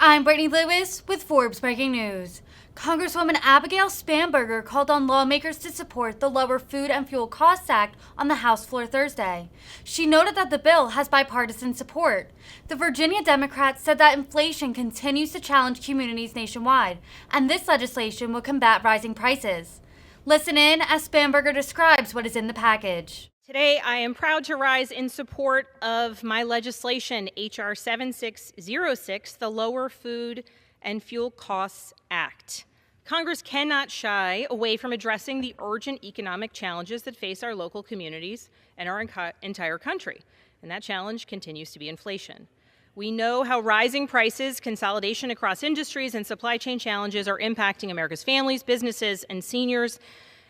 I'm Brittany Lewis with Forbes Breaking News. Congresswoman Abigail Spanberger called on lawmakers to support the Lower Food and Fuel Costs Act on the House floor Thursday. She noted that the bill has bipartisan support. The Virginia Democrats said that inflation continues to challenge communities nationwide, and this legislation will combat rising prices. Listen in as Spanberger describes what is in the package. Today, I am proud to rise in support of my legislation, H.R. 7606, the Lower Food and Fuel Costs Act. Congress cannot shy away from addressing the urgent economic challenges that face our local communities and our entire country, and that challenge continues to be inflation. We know how rising prices, consolidation across industries, and supply chain challenges are impacting America's families, businesses, and seniors.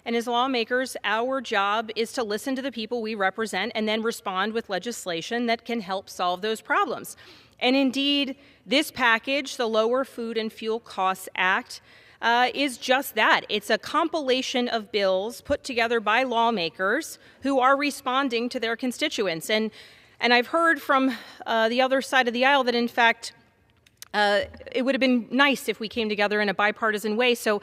And as lawmakers, our job is to listen to the people we represent and then respond with legislation that can help solve those problems. And indeed, this package, the Lower Food and Fuel Costs Act, is just that. It's a compilation of bills put together by lawmakers who are responding to their constituents. And I've heard from the other side of the aisle that, in fact, it would have been nice if we came together in a bipartisan way. So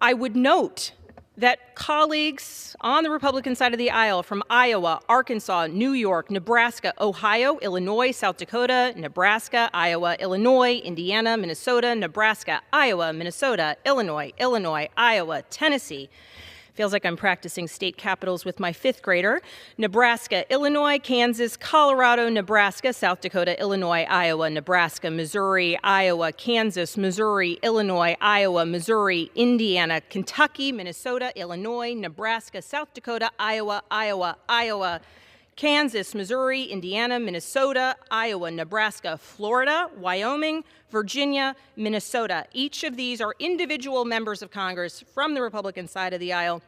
I would note that colleagues on the Republican side of the aisle from Iowa, Arkansas, New York, Nebraska, Ohio, Illinois, South Dakota, Nebraska, Iowa, Illinois, Indiana, Minnesota, Nebraska, Iowa, Minnesota, Illinois, Iowa, Tennessee. Feels like I'm practicing state capitals with my fifth grader. Nebraska, Illinois, Kansas, Colorado, Nebraska, South Dakota, Illinois, Iowa, Nebraska, Missouri, Iowa, Kansas, Missouri, Illinois, Iowa, Missouri, Indiana, Kentucky, Minnesota, Illinois, Nebraska, South Dakota, Iowa, Kansas, Missouri, Indiana, Minnesota, Iowa, Nebraska, Florida, Wyoming, Virginia, Minnesota. Each of these are individual members of Congress from the Republican side of the aisle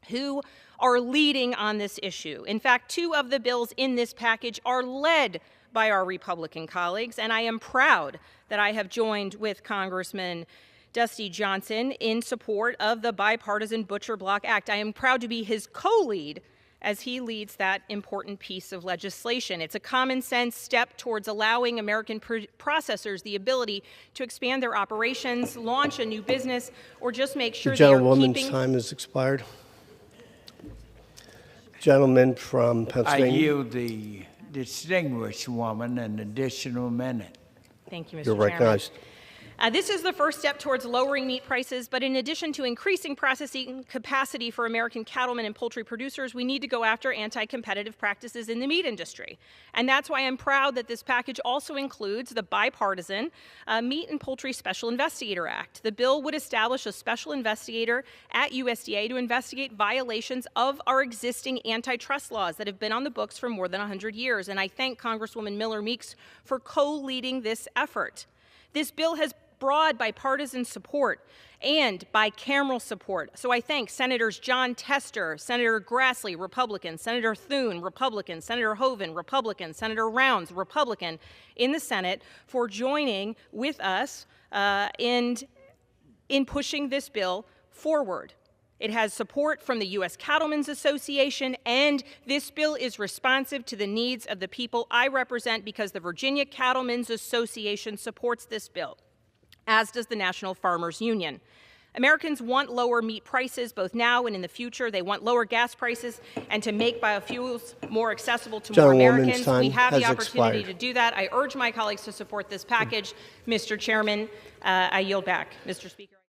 who are leading on this issue. In fact, two of the bills in this package are led by our Republican colleagues, and I am proud that I have joined with Congressman Dusty Johnson in support of the bipartisan Butcher Block Act. I am proud to be his co-lead as he leads that important piece of legislation. It's a common sense step towards allowing American processors the ability to expand their operations, launch a new business, or just make sure they are keeping— The gentlewoman's time has expired. Gentleman from Pennsylvania. I yield the distinguished woman an additional minute. Thank you, Mr. You're Chairman. recognized. This is the first step towards lowering meat prices, but in addition to increasing processing capacity for American cattlemen and poultry producers, we need to go after anti-competitive practices in the meat industry. And that's why I'm proud that this package also includes the bipartisan Meat and Poultry Special Investigator Act. The bill would establish a special investigator at USDA to investigate violations of our existing antitrust laws that have been on the books for more than 100 years. And I thank Congresswoman Miller Meeks for co-leading this effort. This bill has broad bipartisan support and bicameral support. So I thank Senators John Tester, Senator Grassley, Republican, Senator Thune, Republican, Senator Hoeven, Republican, Senator Rounds, Republican, in the Senate for joining with us in pushing this bill forward. It has support from the U.S. Cattlemen's Association, and this bill is responsive to the needs of the people I represent because the Virginia Cattlemen's Association supports this bill, as does the National Farmers Union. Americans want lower meat prices both now and in the future. They want lower gas prices and to make biofuels more accessible to more Americans. We have the opportunity to do that. I urge my colleagues to support this package. Mr. Chairman, I yield back. Mr. Speaker.